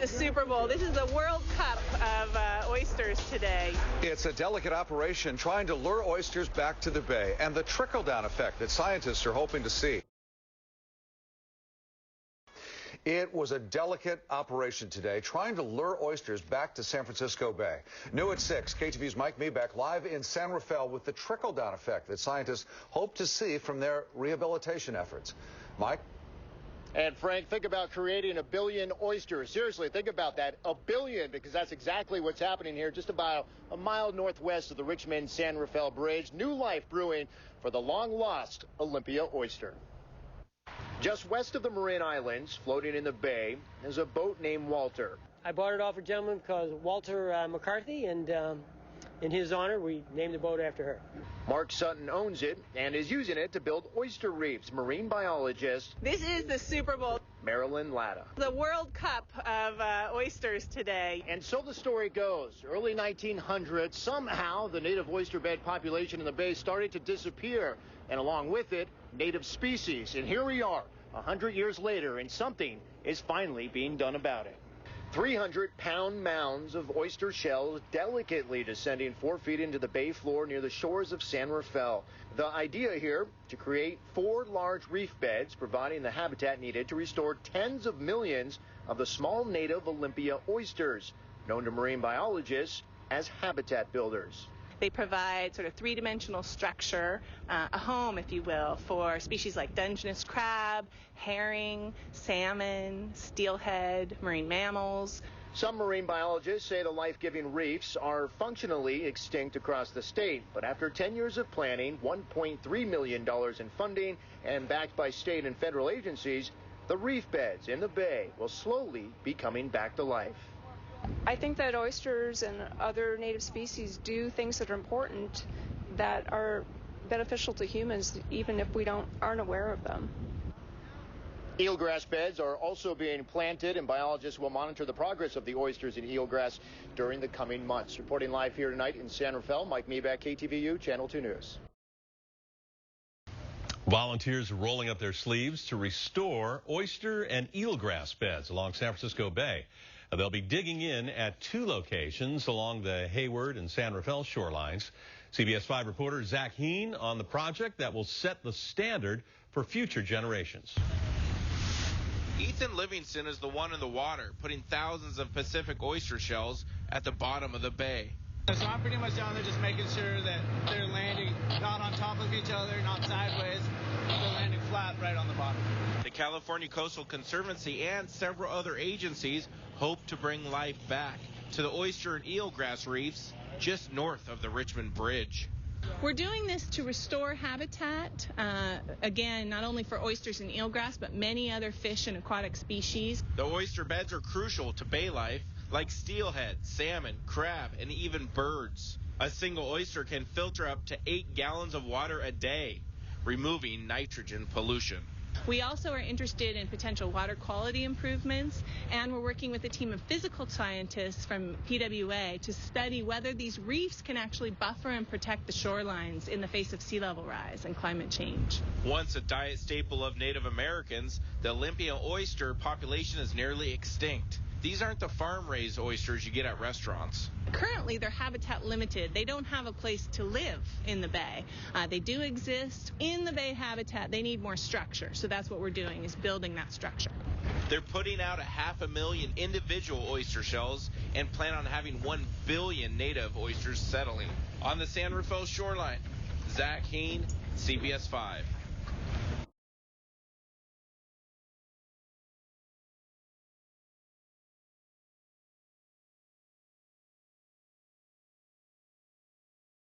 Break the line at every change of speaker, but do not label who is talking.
The Super Bowl. This is the World Cup of oysters today.
It's a delicate operation trying to lure oysters back to the bay and the trickle-down effect that scientists are hoping to see. It was a delicate operation today, trying to lure oysters back to San Francisco Bay. New at 6, KTV's Mike Meebeck live in San Rafael with the trickle-down effect that scientists hope to see from their rehabilitation efforts. Mike?
And Frank, think about creating 1 billion oysters. Seriously, think about that, 1 billion, because that's exactly what's happening here, just about a mile northwest of the Richmond-San Rafael Bridge. New life brewing for the long-lost Olympia oyster. Just west of the Marin Islands, floating in the bay, is a boat named Walter.
I bought it off a gentleman because Walter McCarthy, and in his honor, we named the boat after her.
Mark Sutton owns it and is using it to build oyster reefs. Marine biologist.
This is the Super Bowl.
Marilyn Latta.
The World Cup of oysters today.
And so the story goes. Early 1900s, somehow the native oyster bed population in the bay started to disappear. And along with it, native species. And here we are, 100 years later, and something is finally being done about it. 300-pound mounds of oyster shells delicately descending 4 feet into the bay floor near the shores of San Rafael. The idea here, to create 4 large reef beds, providing the habitat needed to restore tens of millions of the small native Olympia oysters, known to marine biologists as habitat builders.
They provide sort of three-dimensional structure, a home, if you will, for species like Dungeness crab, herring, salmon, steelhead, marine mammals.
Some marine biologists say the life-giving reefs are functionally extinct across the state. But after 10 years of planning, $1.3 million in funding, and backed by state and federal agencies, the reef beds in the bay will slowly be coming back to life.
I think that oysters and other native species do things that are important, that are beneficial to humans, even if we aren't aware of them.
Eelgrass beds are also being planted, and biologists will monitor the progress of the oysters in eelgrass during the coming months. Reporting live here tonight in San Rafael, Mike Meebeck, KTVU, Channel 2 News.
Volunteers are rolling up their sleeves to restore oyster and eelgrass beds along San Francisco Bay. They'll be digging in at 2 locations along the Hayward and San Rafael shorelines. CBS 5 reporter Zach Heen on the project that will set the standard for future generations.
Ethan Livingston is the one in the water, putting thousands of Pacific oyster shells at the bottom of the bay.
So I'm pretty much down there just making sure that they're landing not on top of each other, not sideways. They're landing flat right on the bottom.
The California Coastal Conservancy and several other agencies hope to bring life back to the oyster and eelgrass reefs just north of the Richmond Bridge.
We're doing this to restore habitat, again, not only for oysters and eelgrass, but many other fish and aquatic species.
The oyster beds are crucial to bay life, like steelhead, salmon, crab, and even birds. A single oyster can filter up to 8 gallons of water a day, removing nitrogen pollution.
We also are interested in potential water quality improvements, and we're working with a team of physical scientists from PWA to study whether these reefs can actually buffer and protect the shorelines in the face of sea level rise and climate change.
Once a diet staple of Native Americans, the Olympia oyster population is nearly extinct. These aren't the farm-raised oysters you get at restaurants.
Currently, they're habitat limited. They don't have a place to live in the bay. They do exist in the bay habitat. They need more structure. So that's what we're doing, is building that structure.
They're putting out 500,000 individual oyster shells and plan on having 1 billion native oysters settling on the San Rafael shoreline. Zach Heen, CBS 5.